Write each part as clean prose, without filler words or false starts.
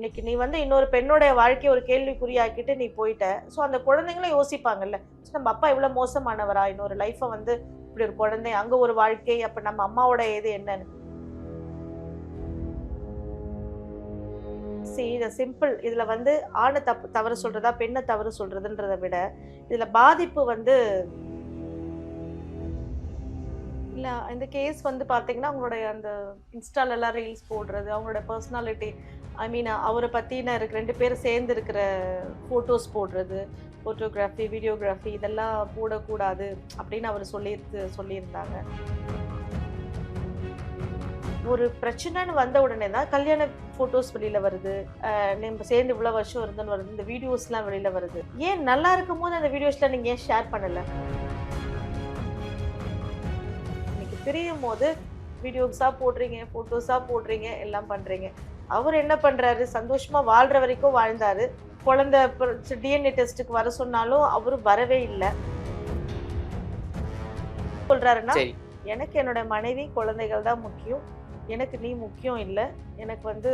இன்னைக்கு நீ வந்து இன்னொரு பெண்ணோட வாழ்க்கையை ஒரு கேள்விக்குறியாக்கிட்டு நீ போயிட்ட. ஸோ அந்த குழந்தைங்களும் யோசிப்பாங்கல்ல, நம்ம அப்பா இவ்வளவு மோசமானவரா, இன்னொரு லைஃபை வந்து இப்படி ஒரு குழந்தை அங்க ஒரு வாழ்க்கை, அப்ப நம்ம அம்மாவோட இது என்னன்னு. இது சிம்பிள். இதுல வந்து ஆணை தவறு சொல்றதா பெண்ணை தவறு சொல்றதுன்றதை விட இதுல பாதிப்பு வந்து இல்ல. இந்த கேஸ் வந்து பாத்தீங்கன்னா அவங்களுடைய அந்த இன்ஸ்டால எல்லாம் ரீல்ஸ் போடுறது, அவங்களோட பர்சனாலிட்டி, ஐ மீன் அவரை பத்தின இருக்கு 2 பேரும் சேர்ந்து இருக்கிற போட்டோஸ் போடுறது, போட்டோகிராஃபி வீடியோகிராஃபி இதெல்லாம் போடக்கூடாது அப்படின்னு அவர் சொல்லியிருந்தாங்க. ஒரு பிரச்சனைன்னு வந்த உடனே தான் கல்யாண போட்டோஸ் வெளியில வருது, நம்ம சேர்ந்து இவ்வளவு வருஷம் இருந்துன்னு வருது, இந்த வீடியோஸ்லாம் வெளியில வருது. ஏன் நல்லா இருக்கும் போது அந்த வீடியோஸ்லாம் நீங்க ஏன் ஷேர் பண்ணல? பிரியும் போது வீடியோஸா போடுறீங்க, போட்டோஸா போடுறீங்க, எல்லாம் பண்றீங்க. அவர் என்ன பண்றாரு, சந்தோஷமா வாழ்ற வரைக்கும் வாழ்ந்தாரு. குழந்தை டிஎன்ஏ டெஸ்ட்டுக்கு வர சொன்னாலும் அவரு வரவே இல்லை. சொல்றாருன்னா, எனக்கு என்னோட மனைவி குழந்தைகள் தான் முக்கியம், எனக்கு நீ முக்கியம் இல்லை, எனக்கு வந்து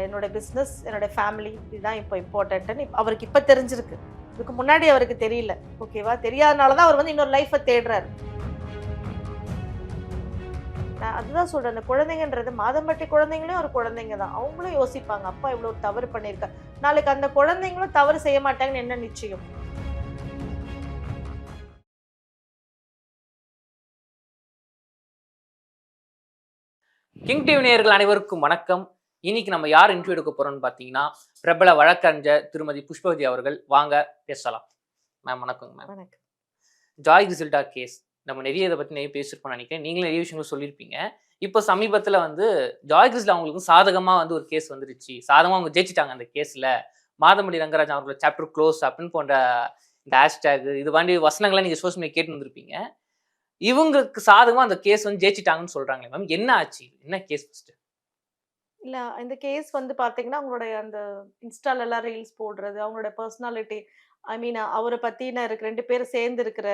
என்னோட பிஸ்னஸ் என்னோட ஃபேமிலி இதுதான் இப்போ இம்பார்ட்டன்ட்னு அவருக்கு இப்போ தெரிஞ்சிருக்கு. இதுக்கு முன்னாடி அவருக்கு தெரியல. ஓகேவா? தெரியாதனாலதான் அவர் வந்து இன்னொரு லைஃபை தேடுறாரு. நான் அதுதான் சொல்றேன், அந்த குழந்தைங்கன்றது மாதம்பட்டி குழந்தைங்களும் ஒரு குழந்தைங்க தான். அவங்களும் யோசிப்பாங்க, அப்பா இவ்வளவு தவறு பண்ணியிருக்கா, நாளைக்கு அந்த குழந்தைங்களும் தவறு செய்ய மாட்டாங்கன்னு என்ன நிச்சயம்? கிங் டிவி நேயர்கள் அனைவருக்கும் வணக்கம். இன்னைக்கு நம்ம யார் இன்டர்வியூ எடுக்க போறோம்னு பாத்தீங்கன்னா, பிரபல வழக்கறிஞர் திருமதி புஷ்பவதி அவர்கள். வாங்க பேசலாம். மேம் வணக்கம். மேம் வணக்கம். ஜாய் கிறிசல்டா கேஸ் நம்ம நிறைய இதை பத்தி நிறைய பேசிருப்போம் நினைக்கிறேன். நீங்களும் நிறைய விஷயங்கள் சொல்லியிருப்பீங்க. இப்போ சமீபத்துல வந்து ஜாய் கிறிஸ்ல அவங்களுக்கும் சாதகமா வந்து ஒரு கேஸ் வந்துருச்சு, சாதகமா அவங்க ஜெயிச்சிட்டாங்க அந்த கேஸ்ல. மாதம்பட்டி ரங்கராஜன் அவர்களோட சாப்டர் க்ளோஸ் அப்படின்னு போன்ற இந்த ஹேஷ்டேக் இது வாண்டி வசனங்களை நீங்க சோசியல் மீடியா கேட்டு வந்திருப்பீங்க. இவங்களுக்கு சாதகமா அந்த கேஸ் வந்து ஜெயிச்சிட்டாங்கன்னு சொல்றாங்களே மேம், என்ன ஆச்சு? என்ன கேஸ்? ஃபர்ஸ்ட் இல்ல, இந்த கேஸ் வந்து பாத்தீங்கன்னா அவங்களுடைய அந்த இன்ஸ்டால எல்லாம் ரீல்ஸ் போடுறது, அவங்களோட பர்சனாலிட்டி, ஐ மீன் அவரை பத்தின இருக்கு 2 பேரும் சேர்ந்து இருக்கிற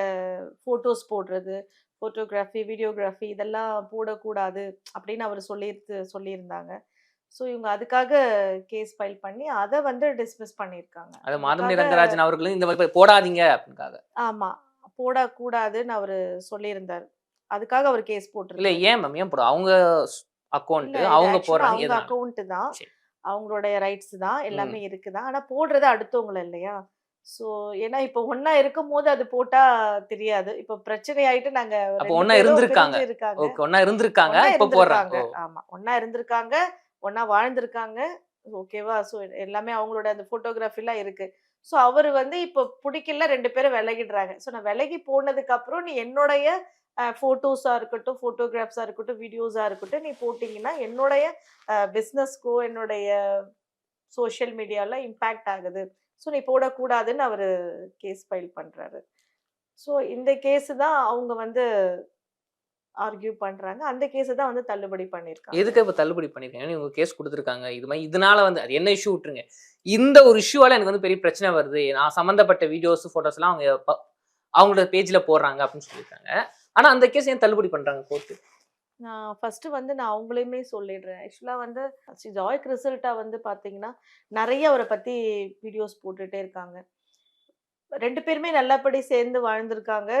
போட்டோஸ் போடுறது, போட்டோகிராஃபி வீடியோகிராஃபி இதெல்லாம் போடக்கூடாது அப்படின்னு அவர் சொல்லியிருந்தாங்க. ஸோ இவங்க அதுக்காக கேஸ் ஃபைல் பண்ணி அதை வந்து டிஸ்மிஸ் பண்ணியிருக்காங்க. அது மாதம்பட்டி ரங்கராஜன் அவர்களும் இந்த மாதிரி போடாதீங்க அப்படின்னுக்காக. ஆமா, போடக்கூடாதுன்னு அவரு சொல்லியிருந்தார். அதுக்காக அவர் கேஸ் போட்டு. இல்ல ஏன் மேம், ஏன் போட அவங்க அக்கௌண்ட் அவங்க போறாங்க, அவங்க அக்கௌண்ட் தான், அவங்களுடைய ரைட்ஸ் தான், எல்லாமே இருக்குதான். ஆனா போடுறது அடுத்தவங்கள இல்லையா? சோ ஏன்னா இப்ப ஒண்ணா இருக்கும் போது அது போட்டா தெரியாது. இப்ப பிரச்சனை ஆயிட்டு நாங்க ஒண்ணா இருந்திருக்காங்க. ஓகே, ஒண்ணா இருந்திருக்காங்க, இப்ப போடுறாங்க. ஆமா, ஒண்ணா இருந்திருக்காங்க, ஒண்ணா வாழ்ந்திருக்காங்க. ஓகேவா? சோ எல்லாமே அவங்களோட அந்த போட்டோகிராஃபி எல்லாம் இருக்கு. சோ அவரு வந்து இப்ப பிடிக்கல, 2 பேரும் விலகிடுறாங்க. சோ நான் விலகி போனதுக்கு அப்புறம் நீ என்னுடைய போட்டோஸா இருக்கட்டும், போட்டோகிராஃப்ஸா இருக்கட்டும், வீடியோஸா இருக்கட்டும், நீ போட்டீங்கன்னா என்னுடைய பிசினஸ்க்கோ என்னுடைய சோஷியல் மீடியால இம்பாக்ட் ஆகுது. ஸோ நீ போடக்கூடாதுன்னு அவரு கேஸ் ஃபைல் பண்றாரு. ஸோ இந்த கேஸ் தான் அவங்க வந்து ஆர்கியூ பண்றாங்க. அந்த கேஸ் தான் வந்து தள்ளுபடி பண்ணிருக்காங்க. எதுக்கு இப்ப தள்ளுபடி பண்ணிருக்காங்க? இவங்க கேஸ் கொடுத்துருக்காங்க. இது மாதிரி இதனால வந்து அது என்ன இஷ்யூ விட்டுருங்க. இந்த ஒரு இஷ்யூவால எனக்கு வந்து பெரிய பிரச்சனை வருது, நான் சம்பந்தப்பட்ட வீடியோஸ் போட்டோஸ் எல்லாம் அவங்க அவங்களோட பேஜ்ல போடுறாங்க அப்படின்னு சொல்லியிருக்காங்க. ஆனா அந்த கேஸ் ஏன் தள்ளுபடி பண்றாங்க கோர்ட்டு? நான் ஃபர்ஸ்ட் வந்து நான் அவங்களையுமே சொல்லிடுறேன். ஆக்சுவலா வந்து ஜாய் கிறிசல்டா வந்து பாத்தீங்கன்னா நிறைய அவரை பத்தி வீடியோஸ் போட்டுட்டே இருக்காங்க. 2 பேருமே நல்லபடி சேர்ந்து வாழ்ந்திருக்காங்க.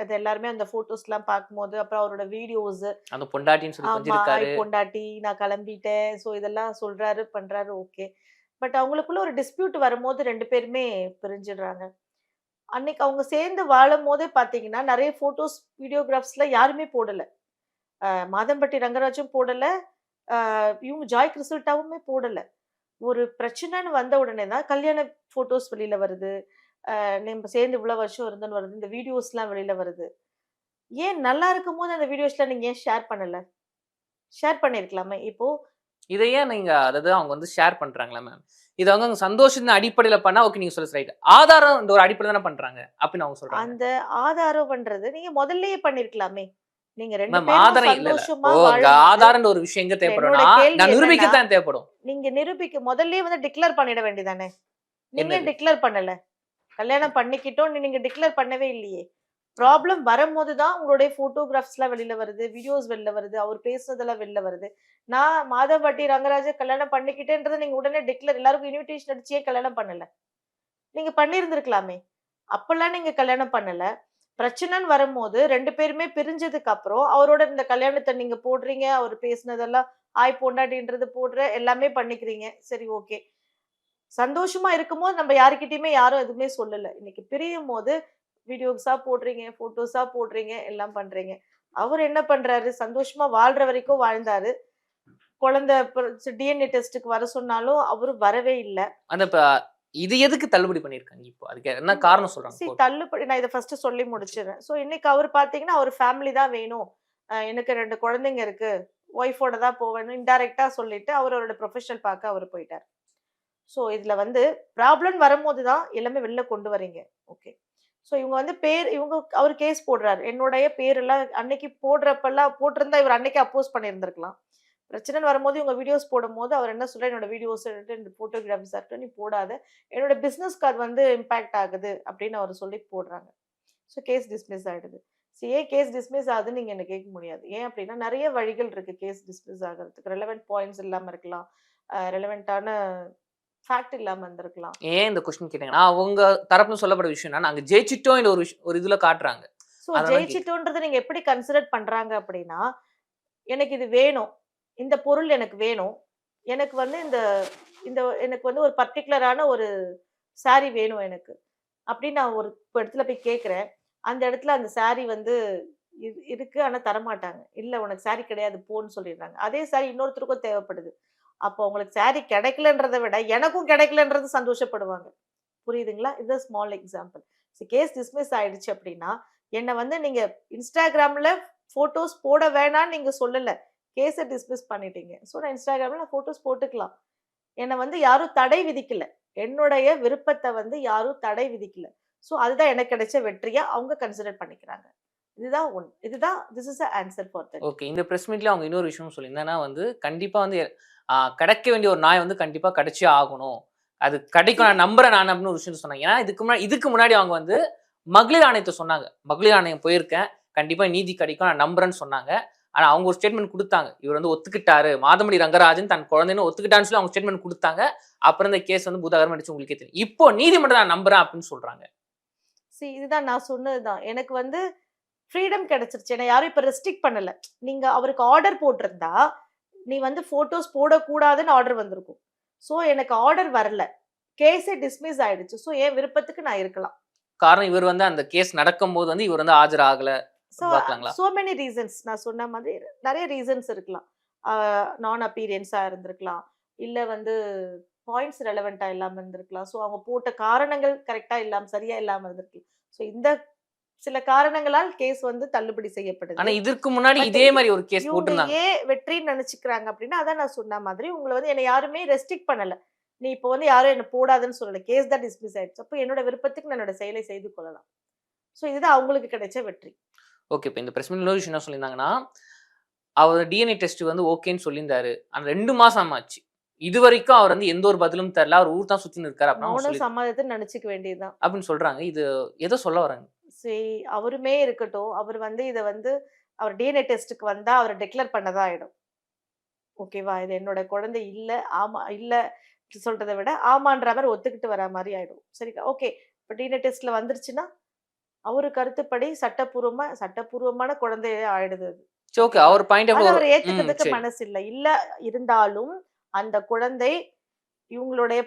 அது எல்லாருமே அந்த போட்டோஸ்லாம் பார்க்கும்போது, அப்புறம் அவரோட வீடியோஸ், அந்த பொண்டாட்டின்னு சொல்லி கொஞ்சிருக்காரு. பொண்டாட்டி நான் கிளம்பிட்டேன், ஸோ இதெல்லாம் சொல்றாரு பண்றாரு. ஓகே, பட் அவங்களுக்குள்ள ஒரு டிஸ்பியூட் வரும்போது 2 பேருமே பிரிஞ்சிடுறாங்க. அன்னைக்கு அவங்க சேர்ந்து வாழும் போதே பாத்தீங்கன்னா நிறைய போட்டோஸ் வீடியோகிராஃப்ஸ்ல யாருமே போடல. மாதம்பட்டி ரங்கராஜும் போடல, இவங்க ஜாய் கிறிசல்டாவுமே போடல. ஒரு பிரச்சனைன்னு வந்த உடனே தான் கல்யாண போட்டோஸ் வெளியில வருது, நம்ம சேர்ந்து இவ்வளவு வருஷம் இருந்துன்னு வருது, இந்த வீடியோஸ்லாம் வெளியில வருது. ஏன் நல்லா இருக்கும் போது அந்த வீடியோஸ்லாம் நீங்க ஏன் ஷேர் பண்ணல? ஷேர் பண்ணிருக்கலாமே. இப்போ இதை ஏன் நீங்க அதாவது அவங்க வந்து ஷேர் பண்றாங்களா மேம்? இது அவங்க சந்தோஷத்தின் அடிப்படையில பண்ணா ஓகே, நீங்க சொல்றது ரைட். ஆதாரம் இந்த ஒரு அடிப்படையில தானே பண்றாங்க அப்படின்னு அவங்க சொல்றாங்க. அந்த ஆதாரம் பண்றது நீங்க முதல்லயே பண்ணிருக்கலாமே. நீங்க 2 மேம் பேரும் ஆதாரம் இல்ல. சந்தோஷமா ஆதாரம் ஒரு விஷயம் எங்க தேவைப்படும்னா நான் நிரூபிக்கத்தான் தேவைப்படும். நீங்க நிரூபிக்க முதல்லயே வந்து டிக்ளேர் பண்ணிட வேண்டியதானே. நீங்க டிக்ளேர் பண்ணல. கல்யாணம் பண்ணிக்கிட்டோம் நீங்க டிக்ளேர் பண்ணவே இல்லையே. ப்ராப்ளம் வரும்போது தான் உங்களுடைய ஃபோட்டோகிராஃப்ஸ்லாம் வெளில வருது, வீடியோஸ் வெளில வருது, அவர் பேசுனதெல்லாம் வெளில வருது. நான் மாதவட்டி ரங்கராஜ கல்யாணம் பண்ணிக்கிட்டேன்றத நீங்க உடனே எல்லாருக்கும் இன்விடேஷன் அடிச்சு ஏன் கல்யாணம் பண்ணல? நீங்க பண்ணியிருந்திருக்கலாமே! அப்பல்லாம் நீங்க கல்யாணம் பண்ணல. பிரச்சனைன்னு வரும்போது 2 பேருமே பிரிஞ்சதுக்கு அப்புறம், அவரோட இந்த கல்யாணத்த நீங்க போடுறீங்க. அவரு பேசினதெல்லாம் பொண்டாட்டின்றது போடுற, எல்லாமே பண்ணிக்கிறீங்க. சரி ஓகே. சந்தோஷமா இருக்கும்போது நம்ம யார்கிட்டயுமே யாரும் எதுவுமே சொல்லல. இன்னைக்கு பிரியும்போது வீடியோஸா போடுறீங்க, ஃபோட்டோஸா போடுறீங்க, எல்லாம் பண்றீங்க. அவரு என்ன பண்றாரு? சந்தோஷமா வாழ்ற வரைக்கும் வாழ்ந்தாரு. குழந்தை டிஎன்ஏ டெஸ்ட்க்கு வர சொன்னாலும் அவரு வரவே இல்ல. அந்த இது எதுக்கு தள்ளுபடி பண்ணியிருக்காங்க இப்போ? அதுக்கு என்ன காரணம் சொல்றாங்க கோர்ட்? தள்ளுபடி நான் இத ஃபர்ஸ்ட் சொல்லி முடிச்சுர்றேன். இன்னைக்கு அவரு பார்த்தீங்கன்னா, அவரு ஃபேமிலி தான் வேணும். எனக்கு 2 குழந்தைங்க இருக்கு. ஒய்ஃபோட தான் போவேன்னு இன்டைரக்ட்டா சொல்லிட்டு, அவரோட ப்ரொஃபஷனல் பார்க்க அவரு போயிட்டாரு. இதுல வந்து ப்ராப்ளம் வரும்போது தான் எல்லாமே வெளில கொண்டு வரீங்க. ஓகே. இவங்க வந்து அவரு கேஸ் போடுறாரு. என்னுடைய பேரெல்லாம் அன்னைக்கு போடுறப்பல்லாம் போட்டிருந்தா இவரு அன்னைக்கே அப்போஸ் பண்ணியிருந்திருக்கலாம். பிரச்சனைன்னு வரும்போது இவங்க வீடியோஸ் போடும்போது அவர் என்ன சொல்றாரு, என்னோட வீடியோஸ் இந்த ஃபோட்டோகிராஃபிஸா இருக்கட்டும் நீ போடாத. என்னோட பிசினஸ் கார்டு வந்து இம்பாக்ட் ஆகுது அப்படின்னு அவர் சொல்லி போடுறாங்க. கேஸ் டிஸ்மிஸ் ஆயிடுது. ஏன் கேஸ் டிஸ்மிஸ் ஆகுதுன்னு நீங்க என்ன கேட்க முடியாது. ஏன் அப்படின்னா நெறைய வழிகள் இருக்கு கேஸ் டிஸ்மிஸ் ஆகுறதுக்கு. ரெலவென்ட் பாயிண்ட்ஸ் இல்லாம இருக்கலாம். ரெலவென்ட்டான ஃபேக்ட் இல்லாம இருந்திருக்கலாம். ஏன் இந்த கொஸ்டின் கேட்டீங்கன்னா, அவங்க தரப்புல சொல்லப்பட்ட விஷயம் என்னன்னா, நாங்க ஜெயிச்சிட்டோம் இல்ல ஒரு இதுல காட்டுறாங்க. அததான் கேக்குறேன். ஜெயிச்சிட்டோன்றத நீங்க எப்படி கன்சிடர் பண்றாங்க அப்படின்னா, எனக்கு இது வேணும். இந்த பொருள் எனக்கு வேணும். எனக்கு வந்து இந்த இந்த எனக்கு வந்து ஒரு பர்ட்டிகுலரான ஒரு சாரி வேணும் எனக்கு. அப்படின்னு நான் ஒரு இடத்துல போய் கேட்கிறேன். அந்த இடத்துல அந்த சாரி வந்து இருக்கு. ஆனா தரமாட்டாங்க. இல்ல உனக்கு சாரி கிடையாது போன்னு சொல்லிடுறாங்க. அதே சாரி இன்னொருத்தருக்கும் தேவைப்படுது. அப்போ உங்களுக்கு சாரி கிடைக்கலன்றத விட எனக்கும் கிடைக்கலன்றது சந்தோஷப்படுவாங்க. புரியுதுங்களா? இது ஸ்மால் எக்ஸாம்பிள். கேஸ் டிஸ்மிஸ் ஆயிடுச்சு அப்படின்னா, என்ன வந்து நீங்க Instagramல ஃபோட்டோஸ் போட வேணான்னு நீங்க சொல்லல. கேஸ டிஸ்மிஸ் பண்ணிட்டீங்க. நான் Instagramல ஃபோட்டோஸ் போட்டுக்கலாம். என்ன வந்து யாரும் தடை விதிக்கல. என்னுடைய விருப்பத்த வந்து யாரும் தடை விதிக்கல. அதுதான் எனக்கு கிடைச்ச வெற்றியா அவங்க கன்சிடர் பண்ணிக்கிறாங்க. இதுதான் this is answer for that. Okay. இந்த பிரஸ் மீட்ல அவங்க இன்னொரு விஷயம் சொல்லியிருந்தாங்கன்னா வந்து, கண்டிப்பா வந்து கிடைக்க வேண்டிய ஒரு நாய் வந்து கண்டிப்பா கிடைச்சே ஆகணும். அது கிடைக்கும் நான் நம்புறேன் நான் அப்படின்னு ஒரு விஷயம் சொன்னாங்க. ஏன்னா இதுக்கு முன்னாடி அவங்க வந்து மகளிர் ஆணையத்த சொன்னாங்க. மகளிர் ஆணையம் போயிருக்கேன். கண்டிப்பா நீதி கிடைக்கும் நான் நம்புறேன்னு சொன்னாங்க. ஆனா அவங்க ஒரு ஸ்டேட்மெண்ட் குடுத்தாங்க. இவர் வந்து ஒத்துக்கிட்டாரு. மாதமணி ரங்கராஜன் தன் குழந்தைன்னு ஒத்துக்கிட்டான்னு சொல்லி அவங்க ஸ்டேட்மெண்ட் குடுத்தாங்க. அப்புறம் இந்த கேஸ் வந்து பூதாகரம் அடிச்சு உங்களுக்கே தெரியும். இப்போ நீதிமன்றம் நான் நம்புறேன் அப்படின்னு சொல்றாங்க. இதுதான் நான் சொன்னதுதான். எனக்கு வந்து ஃப்ரீடம் கிடைச்சிருச்சு. என்ன யாரும் இப்ப ரெஸ்ட்ரிக்ட் பண்ணல. நீங்க அவருக்கு ஆர்டர் போட்டிருந்தா, நீ வந்து ஃபோட்டோஸ் போடக்கூடாதுன்னு ஆர்டர் வந்திருக்கும். எனக்கு ஆர்டர் வரல. கேஸே டிஸ்மிஸ் ஆயிடுச்சு. என் விருப்பத்துக்கு நான் இருக்கலாம். காரணம் இவர் வந்து அந்த கேஸ் நடக்கும்போது வந்து இவர் வந்து ஆஜராகல பார்க்கலாங்களா? மெனி ரீசன்ஸ் நான் சொன்ன மாதிரி நெறைய ரீசன்ஸ் இருக்கலாம். நான் அப்பியரன்ஸா இருந்திருக்கலாம். இல்ல வந்து பாயிண்ட்ஸ் ரெலவென்ட்டா இல்லாம இருந்திருக்கலாம். அவங்க போட்ட காரணங்கள் கரெக்ட்டா இல்லாம சரியா இல்லாம இருந்திருக்கலாம். இந்த சில காரணங்களால் கேஸ் வந்து தள்ளுபடி செய்யப்படுது. ஆனா இதற்கு முன்னாடி இதே மாதிரி ஒரு கேஸ் போட்டிருந்தாங்க. ஏன் வெற்றின்னு நினைச்சுக்கிறாங்க அப்படின்னா, அதான் நான் சொன்ன மாதிரி உங்கள வந்து என்ன யாருமே ரெஸ்ட்ரிக்ட் பண்ணல. நீ இப்போ வந்து யாரும் என்ன போடாதன்னு சொல்லல. கேஸ் தான் டிஸ்மிஸ் ஆயிடுச்சு. அப்ப என்னோட விருப்பத்துக்கு நான் என்னோட செயலை செய்து கொள்ளலாம். இதுதான் அவங்களுக்கு கிடைச்ச வெற்றி. ஓகே. இப்ப இந்த பிரஸ் மீட்ல இன்னொரு விஷயம் என்ன சொல்லியிருந்தாங்கன்னா, அவர் டிஎன்ஏ டெஸ்ட் வந்து ஓகேன்னு சொல்லியிருந்தாரு. ஆனா 2 மாசம் ஆச்சு. இதுவரைக்கும் அவர் வந்து எந்த ஒரு பதிலும் தரல. அவர் ஊர் தான் சுத்தின்னு இருக்காரு அப்படின்னு சமாதத்தை நினைச்சுக்க வேண்டியதுதான். அப்படின்னு சொல்றாங்க. இது எத சொல்ல வராங்க? அவருமே இருக்கட்டும். அவர் வந்து இத வந்து அவர் டிஎன்ஏ டெஸ்ட்க்கு வந்தா அவர டிக்ளேர் பண்ணதா ஆயிடும். ஓகேவா? இது என்னோட குழந்தை இல்ல, ஆமா இல்ல சொல்றத விட ஆமான்ற மாரி ஒத்துக்கிட்டு வர மாரி ஆயிடும். சரி ஓகே. இப்ப டிஎன்ஏ டெஸ்ட்ல வந்துருச்சுன்னா, அவரு கருத்துப்படி சட்டப்பூர்வமான குழந்தையே ஆயிடுது அது. ஓகே. அவர் பாயிண்ட் ஆஃப் அவர் ஏத்துக்கிறதுக்கு மனசு இல்ல. இருந்தாலும் அந்த குழந்தை இவங்களுடைய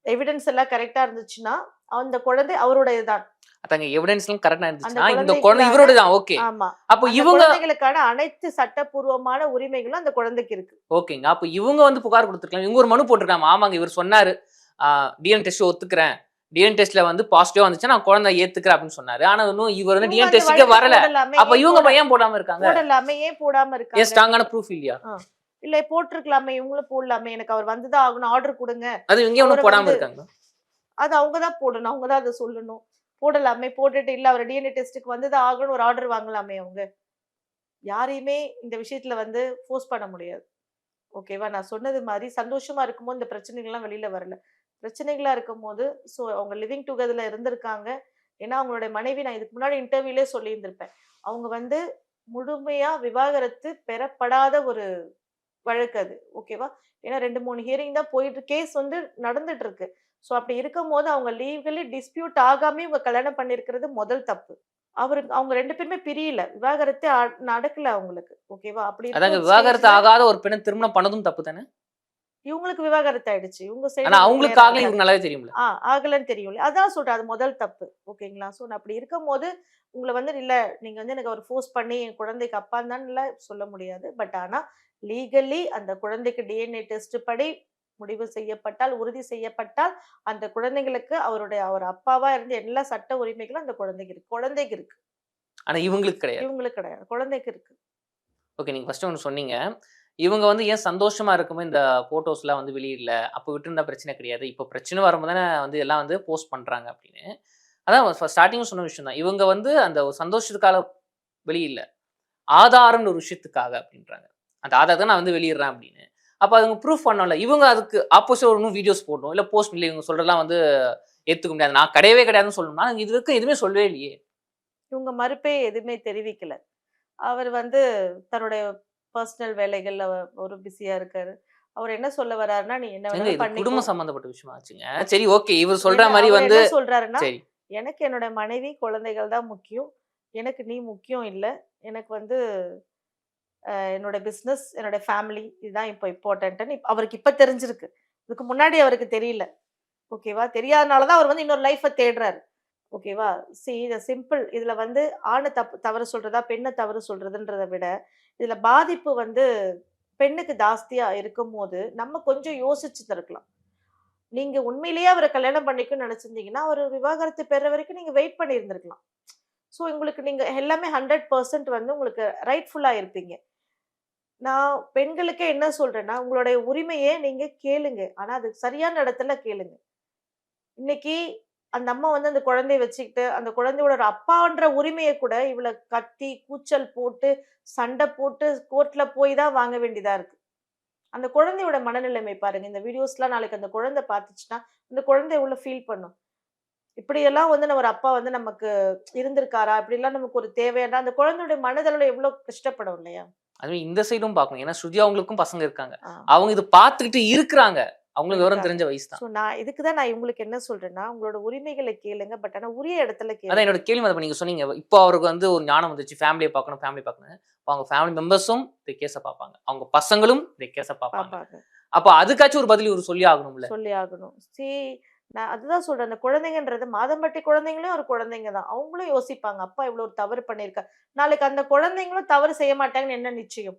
எவிடன்ஸ் எல்லாம் கரெக்ட்டா இருந்துச்சுன்னா, அந்த குழந்தை அவருடையதுதான். அதாங்க எவிடன்ஸ்லாம் கரெக்ட்டா இருந்துச்சுன்னா, இந்த குழந்தை இவரோடது தான். ஓகே. ஆமா. அப்போ இவங்க குழந்தைகளுக்கான அனைத்து சட்டப்பூர்வமான உரிமைகளும் அந்த குழந்தைக்கு இருக்கு. ஓகேங்க. அப்போ இவங்க வந்து புகார் குடுத்துருக்கலாம். இவங்க ஒரு மனு போட்டுருக்காங்க. ஆமாங்க இவர் சொன்னாரு. டிஎன்ஏ டெஸ்ட் ஒத்துக்கிறேன். டிஎன்ஏ டெஸ்ட்ல வந்து பாசிட்டிவா வந்துச்சு நான் குழந்தை ஏத்துக்கிறேன் அப்படின்னு சொன்னாரு. ஆனா இன்னும் இவர் வந்து டிஎன்ஏ டெஸ்ட்க்கே வரல. அப்ப இவங்க ஏன் போடாம இருக்காங்க? ஏன் போடாம இருக்காங்க? ஏன் ஸ்ட்ராங்கான ப்ரூஃப் இல்லையா? இல்ல போட்டுருக்கலாமே, இவங்களும் போடலாமே. எனக்கு அவர் வந்துதான் ஆகணும், ஆர்டர் கொடுங்க. அது இவங்க ஒன்னும் போடாம இருக்காங்க. அது அவங்க தான் போடணும். அவங்க தான் அதை சொல்லணும். போடலாமே. போட்டுட்டு இல்ல அவர் டிஎன்ஏ டெஸ்ட்க்கு வந்துதான் ஆகணும் ஒரு ஆர்டர் வாங்கலாமே அவங்க. யாரையுமே இந்த விஷயத்துல வந்து ஃபோர்ஸ் பண்ண முடியாது. ஓகேவா? நான் சொன்னது மாதிரி சந்தோஷமா இருக்கும்போது இந்த பிரச்சனைகள்லாம் வெளியில வரல. பிரச்சனைகளா இருக்கும்போது அவங்க லிவிங் டுகெதர்ல இருந்திருக்காங்க. ஏன்னா அவங்களுடைய மனைவி நான் இதுக்கு முன்னாடி இன்டர்வியூலே சொல்லியிருந்திருப்பேன். அவங்க வந்து முழுமையா விவாகரத்து பெறப்படாத ஒரு வழக்கு அது. ஓகேவா? ஏன்னா 2, 3 ஹியரிங் தான் போயிட்டு கேஸ் வந்து நடந்துட்டு இருக்கு. ஸோ அப்படி இருக்கும்போது அவங்க லீகலி டிஸ்பியூட் ஆகாமயே இவங்க கல்யாணம் பண்ணியிருக்கிறது முதல் தப்பு. அவங்க 2 பேருமே பிரியல. விவாகரத்தே நடக்கல அவங்களுக்கு. ஓகேவா? அப்படி இருக்க அதாங்க ஒரு விவாகரத்து ஸ்டேஜ்ல ஆகாத ஒரு பெண்ண திருமணம் பண்ணதும் தப்பு தானே? இவங்களுக்கு விவாகரத்து ஆயிடுச்சு. இவங்க சைடு ஆனா இவங்க அவங்களுக்கு கிளியர் ஆகல ஆகல. இவருக்கு நல்லாவே தெரியும்ல. ஆகலன்னு தெரியும்ல. அதான் சொல்றேன். அது முதல் தப்பு. ஓகேங்களா? ஸோ நான் அப்படி இருக்கும்போது, உங்கள வந்து இல்ல நீங்க வந்து எனக்கு ஒரு ஃபோர்ஸ் பண்ணி என் குழந்தைக்கு அப்பான்தான்லாம் சொல்ல முடியாது. பட் ஆனா லீகலி அந்த குழந்தைக்கு டிஎன்ஏ டெஸ்ட் படி முடிவு செய்யப்பட்டால், உறுதி செய்யப்பட்டால், அந்த குழந்தைங்களுக்கு அவர் அப்பாவா இருந்து எல்லா சட்ட உரிமைகளும் அந்த குழந்தைக்கு இருக்கு. குழந்தைக்கு இருக்கு. ஆனா இவங்களுக்கு கிடையாது. இவங்களுக்கு கிடையாது. குழந்தைக்கு இருக்கு. ஓகே. நீங்க ஃபர்ஸ்ட் ஒண்ணு சொன்னீங்க. இவங்க வந்து ஏன் சந்தோஷமா இருக்கும்போது இந்த ஃபோட்டோஸ்லாம் வந்து வெளியிடல. அப்ப விட்டிருந்தா பிரச்சனை கிடையாது. இப்ப பிரச்சனை வரும்போது தானே வந்து எல்லாம் வந்து போஸ்ட் பண்றாங்க அப்படின்னு. அதான் ஸ்டார்ட்டிங்ல சொன்ன விஷயம் தான். இவங்க வந்து அந்த ஒரு சந்தோஷத்துக்காக வெளியிடல. ஆதாரம்னு ஒரு விஷயத்துக்காக அப்படின்றாங்க. அந்த ஆதாரத்த நான் வந்து வெளியிடுறேன் அப்படின்னு. அப்ப அதுங்க ப்ரூஃப் பண்ணணும்ல. இவங்க அதுக்கு ஆப்போசிட்டா இன்னும் வீடியோஸ் போடணும். இல்ல போஸ்ட் இல்ல இவங்க சொல்றதெல்லாம் வந்து ஏத்துக்க முடியாது. நான் கிடையவே கிடையாதுன்னு சொல்லணும்னா, இது வரைக்கும் எதுவுமே சொல்லவே இல்லையே! இவங்க மறுப்பே எதுவுமே தெரிவிக்கல. அவர் வந்து தன்னுடைய பர்சனல் வேலைகள்ல ஒரு பிஸியா இருக்காரு. அவர் என்ன சொல்ல வர்றாருன்னா, "நீ என்ன ஏங்க வேணாலும் இது பண்ணிக்கோ." குடும்பம் சம்மந்தப்பட்ட விஷயமா ஆச்சுங்க. சரி ஓகே. இவர் சொல்ற என்ன மாரி அவரு வந்து என்ன சொல்றாருன்னா, சரி. "எனக்கு என்னோட மனைவி, குழந்தைகள் தான் முக்கியம். எனக்கு நீ முக்கியம் இல்ல. எனக்கு வந்து என்னோட பிசினஸ், என்னோட ஃபேமிலி இதுதான் இப்ப இம்பார்ட்டன்ட்ன்னு" அவருக்கு இப்ப தெரிஞ்சிருக்கு. இதுக்கு முன்னாடி அவருக்கு தெரியல. ஓகேவா? தெரியாதனால தான் அவர் வந்து இன்னொரு லைஃப்ப தேடுறாரு. ஓகேவா? இது சிம்பிள். இதுல வந்து ஆண தவறு சொல்றதா, பெண்ண தவறு சொல்றதுன்றத விட, இதுல பாதிப்பு வந்து பெண்ணுக்கு ஜாஸ்தியா இருக்கும்போது, நம்ம கொஞ்சம் யோசிச்சுருந்திருக்கலாம். நீங்க உண்மையிலேயே அவர கல்யாணம் பண்ணிக்கணும்னு நெனச்சிருந்தீங்கன்னா, அவரு விவாகரத்து பெறுற வரைக்கும் நீங்க வெயிட் பண்ணியிருந்திருக்கலாம். ஸோ உங்களுக்கு நீங்க எல்லாமே 100% வந்து உங்களுக்கு ரைட்ஃபுல்லா இருப்பீங்க. நான் பெண்களுக்கே என்ன சொல்றேன்னா, உங்களுடைய உரிமைய நீங்க கேளுங்க. ஆனா அது சரியான இடத்துல கேளுங்க. இன்னைக்கு அந்த அம்மா வந்து அந்த குழந்தைய வச்சுக்கிட்டு, அந்த குழந்தையோட ஒரு அப்பான்ற உரிமைய கூட இவ்வளவு கத்தி, கூச்சல் போட்டு, சண்ட போட்டு, கோர்ட்ல போய் தான் வாங்க வேண்டியதா இருக்கு. அந்த குழந்தையோட மனநிலைமை பாருங்க. இந்த வீடியோஸ்லாம் நாளைக்கு அந்த குழந்தை பார்த்துச்சுன்னா, அந்த குழந்தை எவ்வளவு ஃபீல் பண்ணும்? இப்படியெல்லாம் வந்து நம்ம ஒரு அப்பா வந்து நமக்கு இருந்திருக்காரா? இப்படிலாம் நமக்கு ஒரு தேவையானா, அந்த குழந்தையுடைய மனதளவுல எவ்வளோ கஷ்டப்படும் இல்லையா? அதுவும் இந்த சைடும் பார்க்கணும். ஏன்னா ஸ்ருதி அவங்களுக்கும் பசங்க இருக்காங்க. ஆ. அவங்க இத பார்த்துக்கிட்டு இருக்கிறாங்க. அவங்களுக்கு விவரம் இருக்காங்க. தெரிஞ்ச வயசு தான். ஸோ நான் இதுக்கு தான் நான் இவங்களுக்கு என்ன சொல்றேன்னா, உங்களோட உரிமைகள கேளுங்க. பட் ஆனா உரிய இடத்துல அதான் கேளுங்க. என்னோட கேள்வி இப்ப நீங்க சொன்னீங்க. இப்போ அவருக்கு வந்து ஒரு ஞானம் வந்துருச்சு. ஃபேமிலிய பார்க்கணும், ஃபேமிலிய பார்க்கணும். அப்ப அவங்க ஃபேமிலி மெம்பர்ஸும் இந்த கேஸ பார்ப்பாங்க. அவங்க பசங்களும் இந்த கேஸ பார்ப்பாங்க. பாப்பாங்க. அப்ப அதுக்காச்சும் ஒரு பதில் இவரு சொல்லி ஆகணும்ல. சொல்லி ஆகணும். நான் அதுதான் சொல்றேன். அந்த குழந்தைங்கன்றது மாதம்பட்டி குழந்தைங்களும் ஒரு குழந்தைங்க தான். அவங்களும் யோசிப்பாங்க. அப்பா இவ்வளோ ஒரு தவறு பண்ணியிருக்கார். நாளைக்கு அந்த குழந்தைங்களும் தவறு செய்ய மாட்டாங்கன்னு என்ன நிச்சயம்?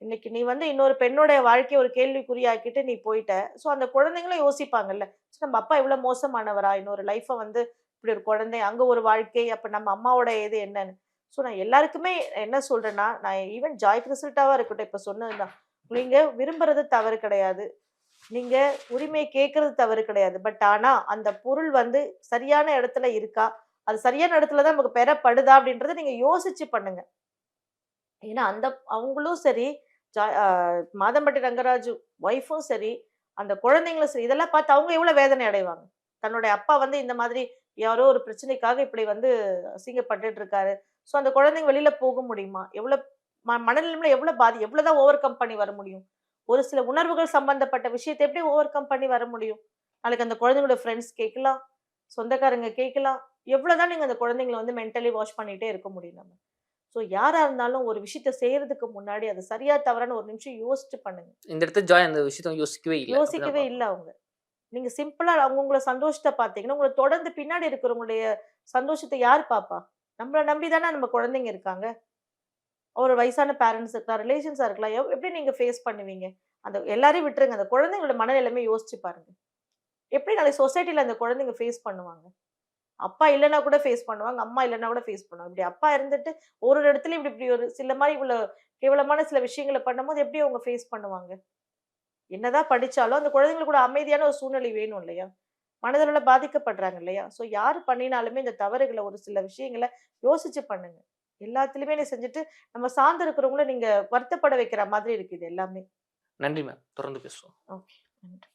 இன்னைக்கு நீ வந்து இன்னொரு பெண்ணுடைய வாழ்க்கைய ஒரு கேள்விக்குறியாக்கிட்டு நீ போயிட்ட. ஸோ அந்த குழந்தைங்களும் யோசிப்பாங்கல்ல. நம்ம அப்பா இவ்வளோ மோசமானவரா? இன்னொரு லைஃப்ப வந்து இப்படி ஒரு குழந்தை, அங்க ஒரு வாழ்க்கை, அப்ப நம்ம அம்மாவோட இது என்னன்னு. ஸோ நான் எல்லாருக்குமே என்ன சொல்றேன்னா, நான் ஈவன் ஜாய் கிறிசல்டாவா இருக்கட்டும், இப்ப சொன்னது தான். நீங்க விரும்புறது தவறு கிடையாது. நீங்க உரிமை கேட்கறது தவறு கிடையாது. பட் ஆனா, அந்த பொருள் வந்து சரியான இடத்துல இருக்கா? அது சரியான இடத்துல தான் நமக்கு பெறப்படுதா? அப்படின்றத நீங்க யோசிச்சு பண்ணுங்க. ஏன்னா, அவங்களும் சரி, ஜா அ மாதம்பட்டி ரங்கராஜு ஒய்ஃபும் சரி, அந்த குழந்தைங்களும் சரி, இதெல்லாம் பார்த்து அவங்க எவ்வளோ வேதனை அடைவாங்க. தன்னுடைய அப்பா வந்து இந்த மாதிரி யாரோ ஒரு பிரச்சனைக்காக இப்படி வந்து அசிங்கப்பட்டுட்டு இருக்காரு. ஸோ அந்த குழந்தைங்க வெளியில போக முடியுமா? எவ்வளோ மனநிலைமையில எவ்வளோ தான் ஓவர் கம் பண்ணி வர முடியும்? ஒரு சில உணர்வுகள் சம்பந்தப்பட்ட விஷயத்த எப்படி ஓவர் கம் பண்ணி வர முடியும்? நாளைக்கு அந்த குழந்தைங்களோட ஃப்ரெண்ட்ஸ் கேட்கலாம், சொந்தக்காரங்க கேட்கலாம். எவ்வளோ தான் நீங்க அந்த குழந்தைங்கள வந்து மென்டலி வாஷ் பண்ணிட்டே இருக்க முடியும் நம்ம. ஸோ யாரா இருந்தாலும் ஒரு விஷயத்த செய்யறதுக்கு முன்னாடி அது சரியா தவறான்னு ஒரு நிமிஷம் யோசிச்சு பண்ணுங்க. இந்த இடத்துல ஜாய் அந்த விஷயத்த யோசிக்கவே இல்ல. அப்படிதான் யோசிக்கவே இல்ல பார்க்கணும். அவங்க. நீங்க சிம்பிளா அவங்கவங்கள சந்தோஷத்த பார்த்தீங்கன்னா, உங்கள தொடர்ந்து பின்னாடி இருக்கிறவங்களுடைய சந்தோஷத்த யார் பார்ப்பா? நம்மள நம்பி தானே நம்ம குழந்தைங்க இருக்காங்க. ஒரு வயசான பேரண்ட்ஸ் இருக்கலாம், ரிலேஷன்ஸா இருக்கலாம். எப்படி நீங்க ஃபேஸ் பண்ணுவீங்க? அந்த எல்லாரையும் விட்டுருங்க. அந்த குழந்தைங்களோட மனநிலைமை யோசிச்சு பாருங்க. எப்படி நாளைக்கு சொசைட்டில அந்த குழந்தைங்க ஃபேஸ் பண்ணுவாங்க? அப்பா இல்லன்னா கூட ஃபேஸ் பண்ணுவாங்க. அம்மா இல்லன்னா கூட ஃபேஸ் பண்ணுவாங்க. இப்படி அப்பா இருந்துட்டு ஒரு ஒரு இடத்துலயும் இப்படி இப்படி ஒரு சில மாரி இவ்வளோ கேவலமான சில விஷயங்கள பண்ணும்போது எப்படி அவங்க ஃபேஸ் பண்ணுவாங்க? என்னதான் படிச்சாலும் அந்த குழந்தைங்களுக்கு கூட அமைதியான ஒரு சூழ்நிலை வேணும் இல்லையா? மனதளவுல பாதிக்கப்படுறாங்க இல்லையா? ஸோ யாரு பண்ணினாலுமே இந்த தவறுகள ஒரு சில விஷயங்கள யோசிச்சு பண்ணுங்க. எல்லாத்துலயுமே நீ செஞ்சுட்டு நம்ம சார்ந்து இருக்கிறவங்கள நீங்க வருத்தப்பட வைக்கிற மாதிரி இருக்கு இது எல்லாமே. நன்றி மேம். தொடர்ந்து பேசுவோம். ஓகே. நன்றி.